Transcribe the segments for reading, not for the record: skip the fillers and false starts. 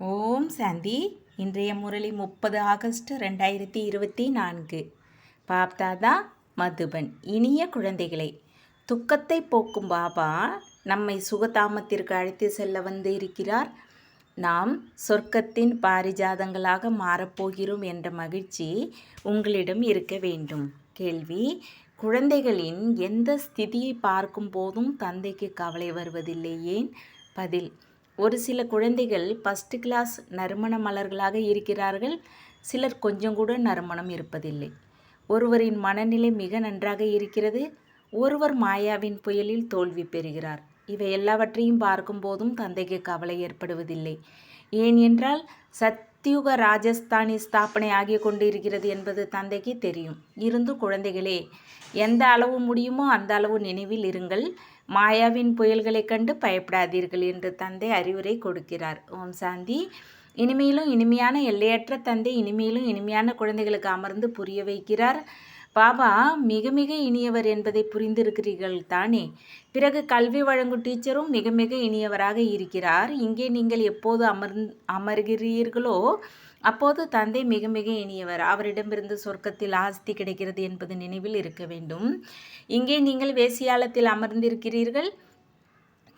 ஓம் சாந்தி. இன்றைய முரளி 30 ஆகஸ்ட் 2024. பாப்தாதா மதுபன். இனிய குழந்தைகளை, துக்கத்தை போக்கும் பாபா நம்மை சுகதாமத்திற்கு அழைத்து செல்ல வந்து இருக்கிறார். நாம் சொர்க்கத்தின் பாரிஜாதங்களாக மாறப்போகிறோம் என்ற மகிழ்ச்சி உங்களிடம் இருக்க வேண்டும். கேள்வி: குழந்தைகளின் எந்த ஸ்திதியை பார்க்கும் போதும் தந்தைக்கு கவலை வருவதில்லை, ஏன்? பதில்: ஒரு சில குழந்தைகள் ஃபஸ்ட் கிளாஸ் நறுமண மலர்களாக இருக்கிறார்கள். சிலர் கொஞ்சம் கூட நறுமணம் இருப்பதில்லை. ஒருவரின் மனநிலை மிக நன்றாக இருக்கிறது. ஒருவர் மாயாவின் புயலில் தோல்வி பெறுகிறார். இவை எல்லாவற்றையும் பார்க்கும் போதும் தந்தைக்கு கவலை ஏற்படுவதில்லை. ஏன் என்றால் சத்யுக ராஜஸ்தானி ஸ்தாபனை ஆகி கொண்டு இருக்கிறது என்பது தந்தைக்கு தெரியும். இருந்து குழந்தைகளே, எந்த அளவு முடியுமோ அந்த அளவு நினைவில் இருங்கள். மாயாவின் புயல்களை கண்டு பயப்படாதீர்கள் என்று தந்தை அறிவுரை கொடுக்கிறார். ஓம் சாந்தி. இனிமேலும் இனிமையான எல்லையற்ற தந்தை இனிமேலும் இனிமையான குழந்தைகளுக்கு அமர்ந்து புரிய வைக்கிறார். பாபா மிக மிக இனியவர் என்பதை புரிந்திருக்கிறீர்கள் தானே? பிறகு கல்வி வழங்கும் டீச்சரும் மிக மிக இனியவராக இருக்கிறார். இங்கே நீங்கள் எப்போது அமர்கிறீர்களோ அப்போது தந்தை மிக மிக இனியவர். அவரிடமிருந்து சொர்க்கத்தில் ஆஸ்தி கிடைக்கிறது என்பது நினைவில் இருக்க வேண்டும். இங்கே நீங்கள் வேசியாலத்தில் அமர்ந்திருக்கிறீர்கள்.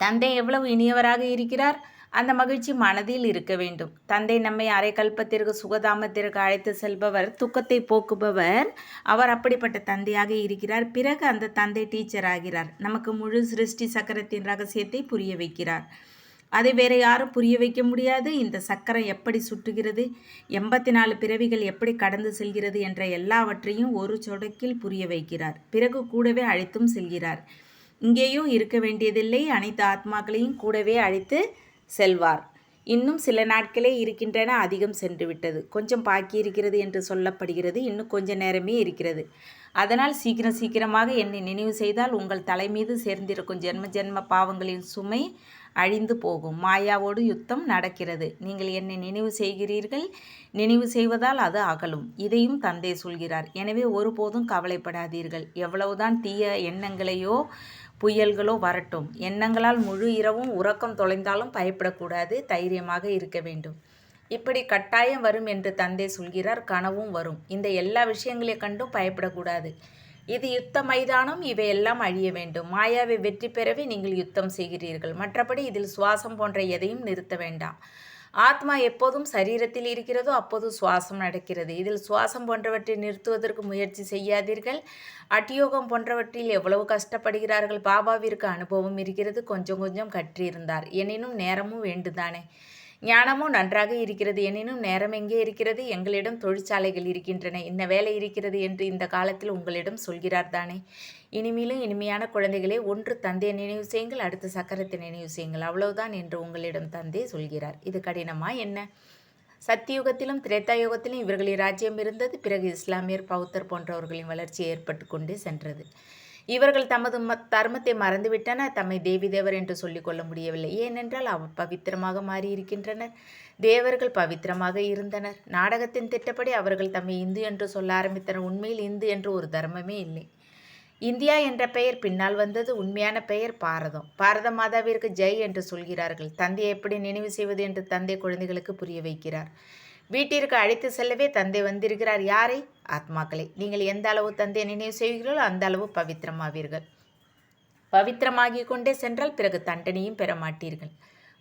தந்தை எவ்வளவு இனியவராக இருக்கிறார், அந்த மகிழ்ச்சி மனதில் இருக்க வேண்டும். தந்தை நம்மை அரைக்கல்பத்திற்கு சுகதாமத்திற்கு அழைத்து செல்பவர், துக்கத்தை போக்குபவர். அவர் அப்படிப்பட்ட தந்தையாக இருக்கிறார். பிறகு அந்த தந்தை டீச்சர் ஆகிறார். நமக்கு முழு சிருஷ்டி சக்கரத்தின் ரகசியத்தை புரிய வைக்கிறார். அதை வேறு யாரும் புரிய வைக்க முடியாது. இந்த சக்கரம் எப்படி சுற்றுகிறது, 84 பிறவிகள் எப்படி கடந்து செல்கிறது என்ற எல்லாவற்றையும் ஒரு சொடக்கில் புரிய வைக்கிறார். பிறகு கூடவே அழைத்தும் செல்கிறார். இங்கேயும் இருக்க வேண்டியதில்லை, அனைத்து ஆத்மாக்களையும் கூடவே அழைத்து செல்வார். இன்னும் சில நாட்களே இருக்கின்றன, அதிகம் சென்று விட்டது. கொஞ்சம் பாக்கி இருக்கிறது என்று சொல்லப்படுகிறது. இன்னும் கொஞ்ச நேரமே இருக்கிறது. அதனால் சீக்கிரமாக என்னை நினைவு செய்தால் உங்கள் தலை மீது சேர்ந்திருக்கும் ஜென்ம ஜென்ம பாவங்களின் சுமை அழிந்து போகும். மாயாவோடு யுத்தம் நடக்கிறது. நீங்கள் என்னை நினைவு செய்கிறீர்கள். நினைவு செய்வதால் அது அகலும். இதையும் தந்தை சொல்கிறார். எனவே ஒருபோதும் கவலைப்படாதீர்கள். எவ்வளவுதான் தீய எண்ணங்களையோ புயல்களோ வரட்டும், எண்ணங்களால் முழு இரவும் உறக்கம் தொலைந்தாலும் பயப்படக்கூடாது. தைரியமாக இருக்க வேண்டும். இப்படி கட்டாயம் வரும் என்று தந்தை சொல்கிறார். கனவும் வரும். இந்த எல்லா விஷயங்களை கண்டும் பயப்படக்கூடாது. இது யுத்த மைதானம். இவையெல்லாம் அழிய வேண்டும். மாயாவை வெற்றி பெறவே நீங்கள் யுத்தம் செய்கிறீர்கள். மற்றபடி இதில் சுவாசம் போன்ற எதையும் நிறுத்த வேண்டாம். ஆத்மா எப்போதும் சரீரத்தில் இருக்கிறதோ அப்போது சுவாசம் நடக்கிறது. இதில் சுவாசம் போன்றவற்றை நிறுத்துவதற்கு முயற்சி செய்யாதீர்கள். அட்டியோகம் போன்றவற்றில் எவ்வளவு கஷ்டப்படுகிறார்கள். பாபாவிற்கு அனுபவம் இருக்கிறது. கொஞ்சம் கொஞ்சம் கற்றிருந்தார். எனினும் நேரமும் வேண்டுதானே? ஞானமும் நன்றாக இருக்கிறது. எனினும் நேரம் எங்கே இருக்கிறது? எங்களிடம் தொழிற்சாலைகள் இருக்கின்றன, இன்ன வேலை இருக்கிறது என்று இந்த காலத்தில் உங்களிடம் சொல்கிறார் தானே? இனிமேலும் இனிமையான குழந்தைகளே, ஒன்று தந்தையை நினைவு செய்யுங்கள், அடுத்த சக்கரத்தை நினைவு செய்யுங்கள், அவ்வளவுதான் என்று உங்களிடம் தந்தை சொல்கிறார். இது கடினமா என்ன? சத்தியுகத்திலும் திரேதாயுகத்திலும் இவர்களின் ராஜ்யம் இருந்தது. பிறகு இஸ்லாமியர், பௌத்தர் போன்றவர்களின் வளர்ச்சி ஏற்பட்டு கொண்டே சென்றது. இவர்கள் தமது தர்மத்தை மறந்துவிட்டனர். தம்மை தேவி தேவர் என்று சொல்லிக் கொள்ள முடியவில்லை. ஏனென்றால் அவர் பவித்திரமாக மாறியிருக்கின்றனர். தேவர்கள் பவித்திரமாக இருந்தனர். நாடகத்தின் திட்டப்படி அவர்கள் தம்மை இந்து என்று சொல்ல ஆரம்பித்தனர். உண்மையில் இந்து என்று ஒரு தர்மமே இல்லை. இந்தியா என்ற பெயர் பின்னால் வந்தது. உண்மையான பெயர் பாரதம். பாரத மாதாவிற்கு ஜெய் என்று சொல்கிறார்கள். தந்தையை எப்படி நினைவு செய்வது என்று தந்தை குழந்தைகளுக்கு புரிய வைக்கிறார். வீட்டிற்கு அழைத்து செல்லவே தந்தை வந்திருக்கிறார். யாரை? ஆத்மாக்களை. நீங்கள் எந்த அளவு தந்தையை நினைவு செய்கிறீர்களோ அந்த அளவு பவித்திரமாவீர்கள். பவித்திரமாகி கொண்டே சென்றால் பிறகு தண்டனையும் பெற மாட்டீர்கள்.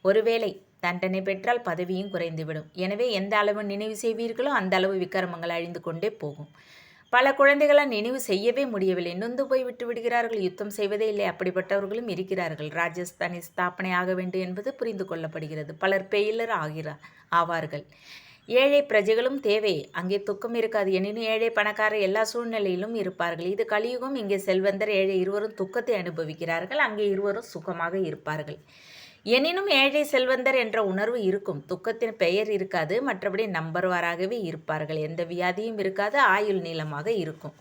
ஒருவேளை தண்டனை பெற்றால் பதவியும் குறைந்துவிடும். எனவே எந்த அளவு நினைவு செய்வீர்களோ அந்த அளவு விக்கிரமங்கள் அழிந்து கொண்டே போகும். பல குழந்தைகளால் நினைவு செய்யவே முடியவில்லை. நொந்து போய் விட்டு விடுகிறார்கள். யுத்தம் செய்வதே இல்லை. அப்படிப்பட்டவர்களும் இருக்கிறார்கள். ராஜஸ்தானி ஸ்தாபனை ஆக வேண்டும் என்பது புரிந்து கொள்ளப்படுகிறது. பலர் பெயிலர் ஆவார்கள். ஏழை பிரஜைகளும் தேவை. அங்கே துக்கம் இருக்காது. எனினும் ஏழை பணக்காரர் எல்லா சூழ்நிலையிலும் இருப்பார்கள். இது கலியுகம். இங்கே செல்வந்தர் ஏழை இருவரும் துக்கத்தை அனுபவிக்கிறார்கள். அங்கே இருவரும் சுகமாக இருப்பார்கள். எனினும் ஏழை செல்வந்தர் என்ற உணர்வு இருக்கும். துக்கத்தின் பெயர் இருக்காது. மற்றபடி நம்பர்வாராகவே இருப்பார்கள். எந்த வியாதியும் இருக்காது. ஆயுள் நீளமாக இருக்கும்.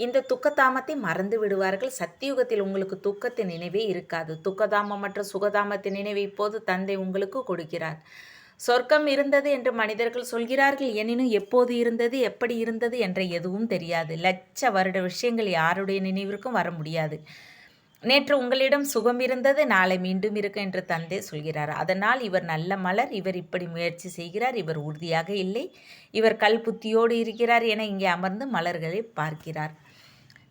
இந்த துக்கதாமத்தை மறந்து விடுவார்கள். சத்தியுகத்தில் உங்களுக்கு துக்கத்தின் நினைவே இருக்காது. துக்கதாமம் மற்றும் சுகதாமத்தின் நினைவை இப்போது தந்தை உங்களுக்கு கொடுக்கிறார். சொர்க்கம் இருந்தது என்று மனிதர்கள் சொல்கிறார்கள். எனினும் எப்போது இருந்தது, எப்படி இருந்தது என்ற எதுவும் தெரியாது. லட்ச வருட விஷயங்கள் யாருடைய நினைவிற்கும் வர முடியாது. நேற்று உங்களிடம் சுகம் இருந்தது, நாளை மீண்டும் இருக்கும் என்று தந்தை சொல்கிறார். அதனால் இவர் நல்ல மலர், இவர் இப்படி முயற்சி செய்கிறார், இவர் உறுதியாக இல்லை, இவர் கல் புத்தியோடு இருக்கிறார் என இங்கே அமர்ந்து மலர்களை பார்க்கிறார்.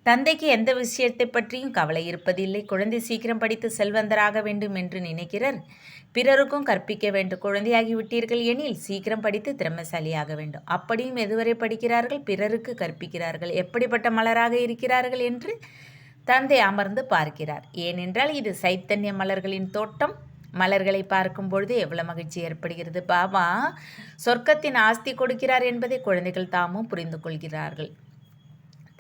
தந்தைக்கு எந்த விஷயத்தை பற்றியும் கவலை இருப்பதில்லை. குழந்தை சீக்கிரம் படித்து செல்வந்தராக வேண்டும் என்று நினைக்கிறார். பிறருக்கும் கற்பிக்க வேண்டும். குழந்தையாகி விட்டீர்கள் எனில் சீக்கிரம் படித்து திறமைசாலியாக வேண்டும். அப்படியும் எதுவரை படிக்கிறார்கள், பிறருக்கு கற்பிக்கிறார்கள். எப்படிப்பட்ட மலராக இருக்கிறார்கள் என்று தந்தை அமர்ந்து பார்க்கிறார். ஏனென்றால் இது சைத்தன்ய மலர்களின் தோட்டம். மலர்களை பார்க்கும் பொழுது எவ்வளவு மகிழ்ச்சி ஏற்படுகிறது. பாபா சொர்க்கத்தின் ஆஸ்தி கொடுக்கிறார் என்பதை குழந்தைகள் தாமும் புரிந்து கொள்கிறார்கள்.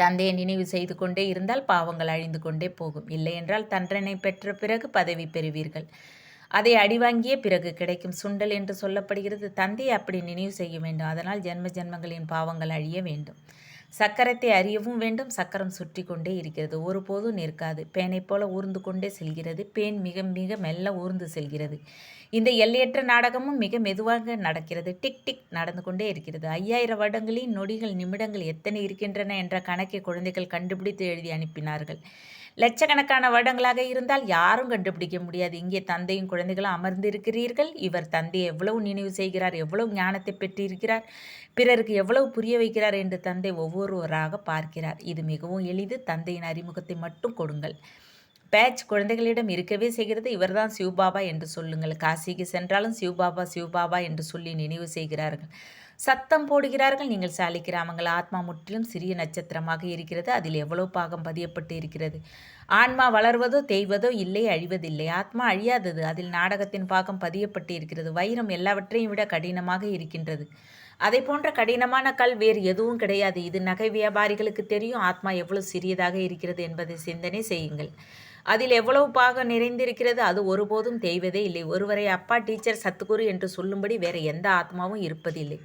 தந்தையை நினைவு செய்து கொண்டே இருந்தால் பாவங்கள் அழிந்து கொண்டே போகும். இல்லை என்றால் தண்டனை பெற்ற பிறகு பதவி பெறுவீர்கள். அதை அடிவாங்கிய பிறகு கிடைக்கும் சுண்டல் என்று சொல்லப்படுகிறது. தந்தையை அப்படி நினைவு செய்ய வேண்டும். அதனால் ஜென்ம ஜென்மங்களின் பாவங்கள் அழிய வேண்டும். சக்கரத்தை அறியவும் வேண்டும். சக்கரம் சுற்றி கொண்டே இருக்கிறது, ஒருபோதும் நிற்காது. பேனை போல ஊர்ந்து கொண்டே செல்கிறது. பேன் மிக மிக மெல்ல ஊர்ந்து செல்கிறது. இந்த எல்லையற்ற நாடகமும் மிக மெதுவாக நடக்கிறது. டிக் டிக் நடந்து கொண்டே இருக்கிறது. 5000 வருடங்களின் நொடிகள் நிமிடங்கள் எத்தனை இருக்கின்றன என்ற கணக்கை குழந்தைகள் கண்டுபிடித்து எழுதி அனுப்பினார்கள். லட்சக்கணக்கான வருடங்களாக இருந்தால் யாரும் கண்டுபிடிக்க முடியாது. இங்கே தந்தையும் குழந்தைகளும் அமர்ந்திருக்கிறீர்கள். இவர் தந்தையை எவ்வளவு நினைவு செய்கிறார், எவ்வளவு ஞானத்தை பெற்றிருக்கிறார், பிறருக்கு எவ்வளவு புரிய வைக்கிறார் என்று தந்தை ஒவ்வொருவராக பார்க்கிறார். இது மிகவும் எளிது. தந்தையின் அறிமுகத்தை மட்டும் கொடுங்கள். பேட்ச் குழந்தைகளிடம் இருக்கவே செய்கிறது. இவர்தான் சிவபாபா என்று சொல்லுங்கள். காசிக்கு சென்றாலும் சிவபாபா சிவபாபா என்று சொல்லி நினைவு செய்கிறார்கள். சத்தம் போடுகிறார்கள். நீங்கள் சாலி கிராமங்கள். ஆத்மா முற்றிலும் சிறிய நட்சத்திரமாக இருக்கிறது. அதில் எவ்வளவு பாகம் பதியப்பட்டு இருக்கிறது. ஆன்மா வளர்வதோ தேய்வதோ இல்லை, அழிவதில்லை. ஆத்மா அழியாதது. அதில் நாடகத்தின் பாகம் பதியப்பட்டு இருக்கிறது. வைரம் எல்லாவற்றையும் விட கடினமாக இருக்கின்றது. அதை போன்ற கடினமான கல் வேறு எதுவும் கிடையாது. இது நகை வியாபாரிகளுக்கு தெரியும். ஆத்மா எவ்வளவு சிறியதாக இருக்கிறது என்பதை சிந்தனை செய்யுங்கள். அதில் எவ்வளவு பாகம் நிறைந்திருக்கிறது. அது ஒருபோதும் தேய்வதே இல்லை. ஒருவரை அப்பா, டீச்சர், சத்துகுரு என்று சொல்லும்படி வேறு எந்த ஆத்மாவும் இருப்பதில்லை.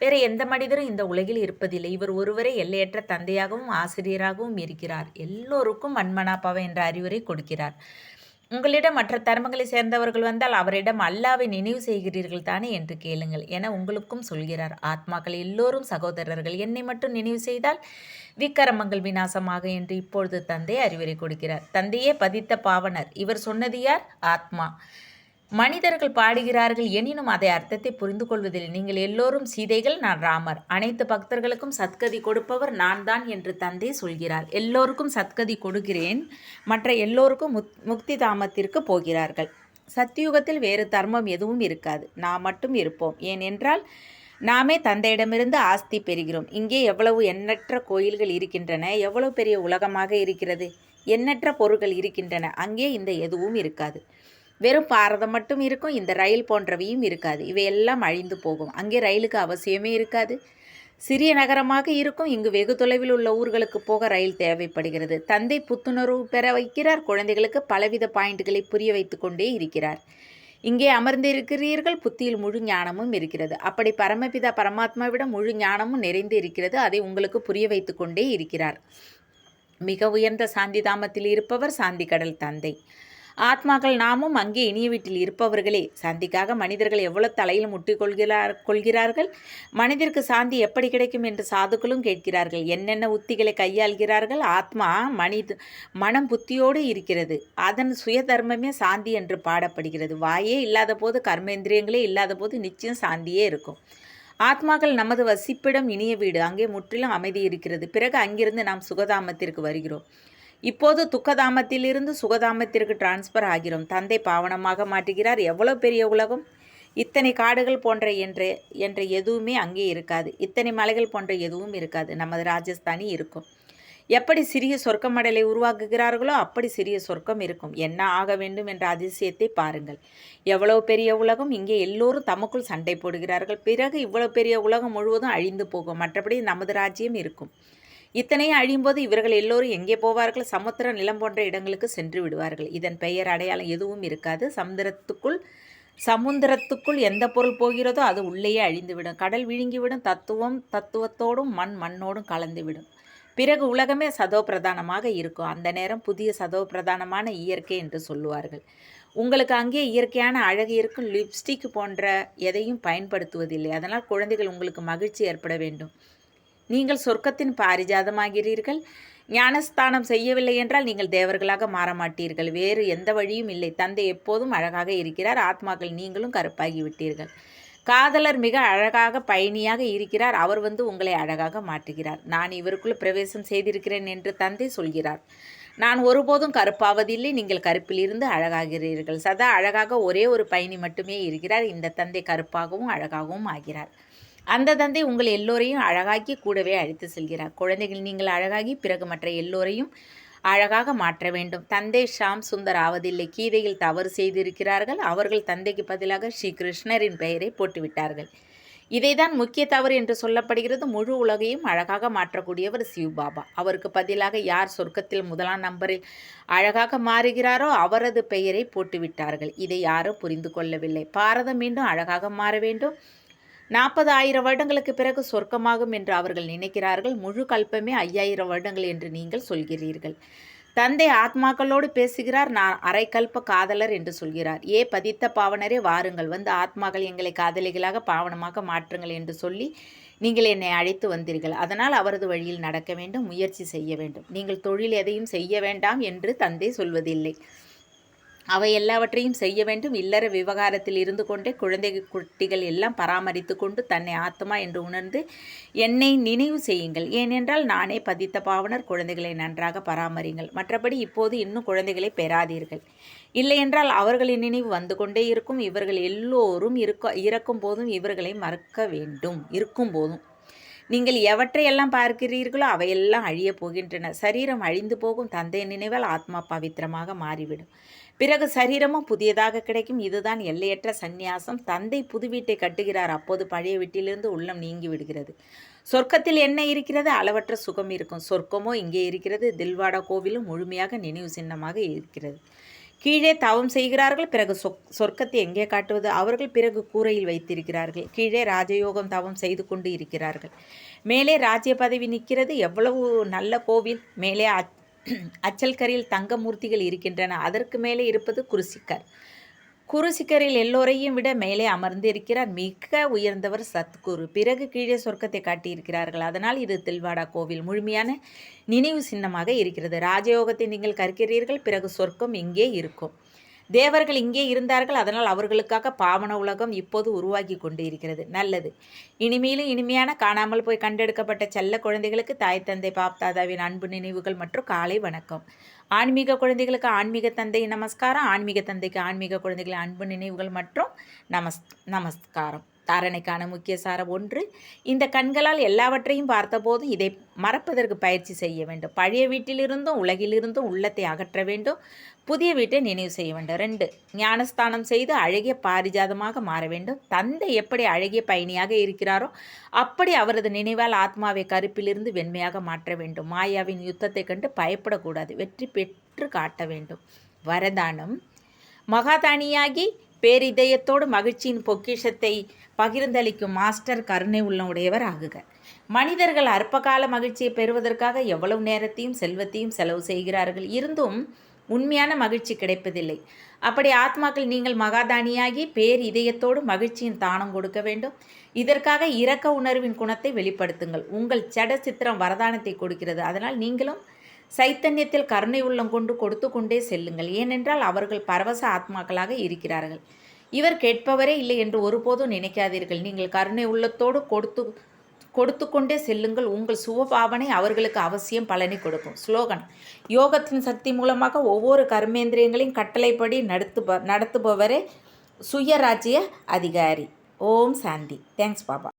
வேறு எந்த மனிதரும் இந்த உலகில் இருப்பதில்லை. இவர் ஒருவரே எல்லையற்ற தந்தையாகவும் ஆசிரியராகவும் இருக்கிறார். எல்லோருக்கும் மன்மனாபாவ என்ற அறிவுரை கொடுக்கிறார். உங்களிடம் மற்ற தர்மங்களை சேர்ந்தவர்கள் வந்தால் அவரிடம் அல்லாவை நினைவு செய்கிறீர்கள் தானே என்று கேளுங்கள் என உங்களுக்கும் சொல்கிறார். ஆத்மாக்கள் எல்லோரும் சகோதரர்கள். என்னை மட்டும் நினைவு செய்தால் விக்கிரமங்கள் விநாசமாக என்று இப்பொழுது தந்தை அறிவுரை கொடுக்கிறார். தந்தையே பதித்த பாவனர். இவர் சொன்னது யார்? ஆத்மா. மனிதர்கள் பாடுகிறார்கள், எனினும் அதை அர்த்தத்தை புரிந்து கொள்வதில்லை. நீங்கள் எல்லோரும் சீதைகள், நான் ராமர். அனைத்து பக்தர்களுக்கும் சத்கதி கொடுப்பவர் நான் தான் என்று தந்தை சொல்கிறார். எல்லோருக்கும் சத்கதி கொடுக்கிறேன். மற்ற எல்லோருக்கும் முக்தி தாமத்திற்கு போகிறார்கள். சத்தியுகத்தில் வேறு தர்மம் எதுவும் இருக்காது. நாம் மட்டும் இருப்போம். ஏனென்றால் நாமே தந்தையிடமிருந்து ஆஸ்தி பெறுகிறோம். இங்கே எவ்வளவு எண்ணற்ற கோயில்கள் இருக்கின்றன. எவ்வளவு பெரிய உலகமாக இருக்கிறது. எண்ணற்ற பொருட்கள் இருக்கின்றன. அங்கே இந்த எதுவும் இருக்காது. வெறும் பாரதம் மட்டும் இருக்கும். இந்த ரயில் போன்றவையும் இருக்காது. இவையெல்லாம் அழிந்து போகும். அங்கே ரயிலுக்கு அவசியமே இருக்காது. சிறிய நகரமாக இருக்கும். இங்கு வெகு தொலைவில் உள்ள ஊர்களுக்கு போக ரயில் தேவைப்படுகிறது. தந்தை புத்துணர்வு பெற வைக்கிறார். குழந்தைகளுக்கு பலவித பாயிண்ட்களை புரிய வைத்து கொண்டே இருக்கிறார். இங்கே அமர்ந்திருக்கிறீர்கள். புத்தியில் முழு ஞானமும் இருக்கிறது. அப்படி பரமபிதா பரமாத்மாவிடம் முழு ஞானமும் நிறைந்து இருக்கிறது. அதை உங்களுக்கு புரிய வைத்து கொண்டே இருக்கிறார். மிக உயர்ந்த சாந்தி தாமத்தில் இருப்பவர் சாந்தி கடல் தந்தை. ஆத்மாக்கள் நாமும் அங்கே இனிய வீட்டில் இருப்பவர்களே. சாந்திக்காக மனிதர்கள் எவ்வளவு தலையில் கொள்கிறார்கள். மனிதருக்கு சாந்தி எப்படி கிடைக்கும் என்று சாதுக்களும் கேட்கிறார்கள். என்னென்ன உத்திகளை கையாள்கிறார்கள். ஆத்மா மனம் புத்தியோடு இருக்கிறது. அதன் சுய தர்மமே சாந்தி என்று பாடப்படுகிறது. வாயே இல்லாத போது, கர்மேந்திரியங்களே இல்லாத போது நிச்சயம் சாந்தியே இருக்கும். ஆத்மாக்கள் நமது வசிப்பிடம் இனிய வீடு. அங்கே முற்றிலும் அமைதி இருக்கிறது. பிறகு அங்கிருந்து நாம் சுகதாமத்திற்கு வருகிறோம். இப்போது துக்கதாமத்திலிருந்து சுகதாமத்திற்கு டிரான்ஸ்ஃபர் ஆகிறோம். தந்தை பாவனமாக மாற்றுகிறார். எவ்வளவு பெரிய உலகம். இத்தனை காடுகள் போன்ற என்ற எதுவுமே அங்கே இருக்காது. இத்தனை மலைகள் போன்ற எதுவும் இருக்காது. நமது ராஜஸ்தானி இருக்கும். எப்படி சிறிய சொர்க்க மடலை உருவாக்குகிறார்களோ அப்படி சிறிய சொர்க்கம் இருக்கும். என்ன ஆக வேண்டும் என்ற அதிசயத்தை பாருங்கள். எவ்வளவு பெரிய உலகம். இங்கே எல்லோரும் தமக்குள் சண்டை போடுகிறார்கள். பிறகு இவ்வளவு பெரிய உலகம் முழுவதும் அழிந்து போகும். மற்றபடி நமது ராஜ்யம் இருக்கும். இத்தனையும் அழியும்போது இவர்கள் எல்லோரும் எங்கே போவார்கள்? சமுத்திர நிலம் போன்ற இடங்களுக்கு சென்று விடுவார்கள். இதன் பெயர் அடையாளம் எதுவும் இருக்காது. சமுத்திரத்துக்குள் எந்த பொருள் போகிறதோ அது உள்ளேயே அழிந்துவிடும். கடல் விழுங்கிவிடும். தத்துவத்தோடும் மண்ணோடும் கலந்துவிடும். பிறகு உலகமே சதோ பிரதானமாக இருக்கும். அந்த நேரம் புதிய சதோ பிரதானமான இயற்கை என்று சொல்லுவார்கள். உங்களுக்கு அங்கே இயற்கையான அழகு இருக்கும். லிப்ஸ்டிக் போன்ற எதையும் பயன்படுத்துவதில்லை. அதனால் குழந்தைகள் உங்களுக்கு மகிழ்ச்சி ஏற்பட வேண்டும். நீங்கள் சொர்க்கத்தின் பாரிஜாதமாகிறீர்கள். ஞானஸ்தானம் செய்யவில்லை என்றால் நீங்கள் தேவர்களாக மாற மாட்டீர்கள். வேறு எந்த வழியும் இல்லை. தந்தை எப்போதும் அழகாக இருக்கிறார். ஆத்மாக்கள் நீங்களும் கருப்பாகி விட்டீர்கள். காதலர் மிக அழகாக பயணியாக இருக்கிறார். அவர் உங்களை அழகாக மாற்றுகிறார். நான் இவருக்குள் பிரவேசம் செய்திருக்கிறேன் என்று தந்தை சொல்கிறார். நான் ஒருபோதும் கருப்பாவதில்லை. நீங்கள் கருப்பில் இருந்து அழகாகிறீர்கள். சதா அழகாக ஒரே ஒரு பயணி மட்டுமே இருக்கிறார். இந்த தந்தை கருப்பாகவும் அழகாகவும் ஆகிறார். அந்த தந்தை உங்கள் எல்லோரையும் அழகாக்கி கூடவே அழைத்து செல்கிறார். குழந்தைகள் நீங்கள் அழகாகி பிறகு மற்ற எல்லோரையும் அழகாக மாற்ற வேண்டும். தந்தை ஷாம் சுந்தர் ஆவதில்லை. கீதையில் தவறு செய்திருக்கிறார்கள். அவர்கள் தந்தைக்கு பதிலாக ஸ்ரீ கிருஷ்ணரின் பெயரை போட்டுவிட்டார்கள். இதைதான் முக்கிய தவறு என்று சொல்லப்படுகிறது. முழு உலகையும் அழகாக மாற்றக்கூடியவர் சிவபாபா. அவருக்கு பதிலாக யார் சொர்க்கத்தில் முதலாம் நம்பரில் அழகாக மாறுகிறாரோ அவரது பெயரை போட்டுவிட்டார்கள். இதை யாரும் புரிந்து கொள்ளவில்லை. பாரதம் மீண்டும் அழகாக மாற வேண்டும். 40,000 வருடங்களுக்கு பிறகு சொர்க்கமாகும் என்று அவர்கள் நினைக்கிறார்கள். முழு கல்பமே 5,000 வருடங்கள் என்று நீங்கள் சொல்கிறீர்கள். தந்தை ஆத்மாக்களோடு பேசுகிறார். நான் அரைக்கல்ப காதலர் என்று சொல்கிறார். பதித்த பாவனரே வாருங்கள், ஆத்மாக்கள் எங்களை காதலிகளாக பாவனமாக மாற்றுங்கள் என்று சொல்லி நீங்கள் என்னை அழைத்து வந்தீர்கள். அதனால் அவரது வழியில் நடக்க வேண்டும், முயற்சி செய்ய வேண்டும். நீங்கள் தொழில் எதையும் செய்ய வேண்டாம் என்று தந்தை சொல்வதில்லை. அவை எல்லாவற்றையும் செய்ய வேண்டும். இல்லற விவகாரத்தில் இருந்து கொண்டே குழந்தை குட்டிகள் எல்லாம் பராமரித்து கொண்டு தன்னை ஆத்மா என்று உணர்ந்து என்னை நினைவு செய்யுங்கள். ஏனென்றால் நானே பதித்த பாவனர். குழந்தைகளை நன்றாக பராமரிங்கள். மற்றபடி இப்போது இன்னும் குழந்தைகளை பெறாதீர்கள். இல்லையென்றால் அவர்களின் நினைவு வந்து கொண்டே இருக்கும். இவர்கள் எல்லோரும் இறக்கும் போதும் இவர்களை மறக்க வேண்டும். இருக்கும் போதும் நீங்கள் எவற்றையெல்லாம் பார்க்கிறீர்களோ அவையெல்லாம் அழியப் போகின்றன. சரீரம் அழிந்து போகும். தந்தை நினைவால் ஆத்மா பவித்திரமாக மாறிவிடும். பிறகு சரீரமும் புதியதாக கிடைக்கும். இதுதான் எல்லையற்ற சந்நியாசம். தந்தை புது வீட்டை கட்டுகிறார். அப்போது பழைய வீட்டிலிருந்து உள்ளம் நீங்கி விடுகிறது. சொர்க்கத்தில் என்ன இருக்கிறது? அளவற்ற சுகம் இருக்கும். சொர்க்கமோ இங்கே இருக்கிறது. தில்வாடா கோவிலும் முழுமையாக நினைவு சின்னமாக இருக்கிறது. கீழே தவம் செய்கிறார்கள். பிறகு சொர்க்கத்தை எங்கே காட்டுவது? அவர்கள் பிறகு கூரையில் வைத்திருக்கிறார்கள். கீழே ராஜயோகம் தவம் செய்து கொண்டு இருக்கிறார்கள். மேலே ராஜ்ய பதவி நிற்கிறது. எவ்வளவு நல்ல கோவில்! மேலே அச்சல்கரில் தங்க மூர்த்திகள் இருக்கின்றன. அதற்கு மேலே இருப்பது குருசிக்கர். குருசிக்கரில் எல்லோரையும் விட மேலே அமர்ந்து இருக்கிறார் மிக உயர்ந்தவர் சத்குரு. பிறகு கீழே சொர்க்கத்தை காட்டியிருக்கிறார்கள். அதனால் இது தில்வாடா கோவில் முழுமையான நினைவு சின்னமாக இருக்கிறது. ராஜயோகத்தை நீங்கள் கற்கிறீர்கள். பிறகு சொர்க்கம் இங்கே இருக்கும். தேவர்கள் இங்கே இருந்தார்கள். அதனால் அவர்களுக்காக பாவன உலகம் இப்போது உருவாகி கொண்டு இருக்கிறது. நல்லது. இனிமேலும் இனிமையான காணாமல் போய் கண்டெடுக்கப்பட்ட செல்ல குழந்தைகளுக்கு தாய் தந்தை பாப்தாதாவின் அன்பு நினைவுகள் மற்றும் காலை வணக்கம். ஆன்மீக குழந்தைகளுக்கு ஆன்மீக தந்தை நமஸ்காரம். ஆன்மீக தந்தைக்கு ஆன்மீக குழந்தைகளின் அன்பு நினைவுகள் மற்றும் நமஸ்காரம். தாரணைக்கான முக்கிய சாரம் 1. இந்த கண்களால் எல்லாவற்றையும் பார்த்தபோது இதை மறப்பதற்கு பயிற்சி செய்ய வேண்டும். பழைய வீட்டிலிருந்தும் உலகிலிருந்தும் உள்ளத்தை அகற்ற வேண்டும். புதிய வீட்டை நினைவு செய்ய வேண்டும். 2. ஞானஸ்தானம் செய்து அழகிய பாரிஜாதமாக மாற வேண்டும். தந்தை எப்படி அழகிய பயணியாக இருக்கிறாரோ அப்படி அவரது நினைவால் ஆத்மாவை கருப்பிலிருந்து வெண்மையாக மாற்ற வேண்டும். மாயாவின் யுத்தத்தை கண்டு பயப்படக்கூடாது. வெற்றி பெற்று காட்ட வேண்டும். வரதானம்: மகாதானியாகி பேரிதயத்தோடு மகிழ்ச்சியின் பொக்கிஷத்தை பகிர்ந்தளிக்கும் மாஸ்டர் கருணை உள்ளமுடையவர் ஆகுக. மனிதர்கள் அற்பகால மகிழ்ச்சியை பெறுவதற்காக எவ்வளவு நேரத்தையும் செல்வத்தையும் செலவு செய்கிறார்கள். இருந்தும் உண்மையான மகிழ்ச்சி கிடைப்பதில்லை. அப்படி ஆத்மாக்கள் நீங்கள் மகாதானியாகி பேர் இதயத்தோடு மகிழ்ச்சியின் தானம் கொடுக்க வேண்டும். இதற்காக இரக்க உணர்வின் குணத்தை வெளிப்படுத்துங்கள். உங்கள் ஜட சித்திரம் வரதானத்தை கொடுக்கிறது. அதனால் நீங்களும் சைத்தன்யத்தில் கருணை உள்ளம் கொண்டு கொடுத்து கொண்டே செல்லுங்கள். ஏனென்றால் அவர்கள் பரவச ஆத்மாக்களாக இருக்கிறார்கள். இவர் கேட்பவரே இல்லை என்று ஒருபோதும் நினைக்காதீர்கள். நீங்கள் கருணை உள்ளத்தோடு கொடுத்து கொண்டே செல்லுங்கள். உங்கள் சுவபாவனை அவர்களுக்கு அவசியம் பலனை கொடுக்கும். ஸ்லோகன்: யோகத்தின் சக்தி மூலமாக ஒவ்வொரு கர்மேந்திரியங்களையும் கட்டளைப்படி நடத்துபவரே சுயராஜ்ய அதிகாரி. ஓம் சாந்தி. தேங்க்ஸ் பாபா.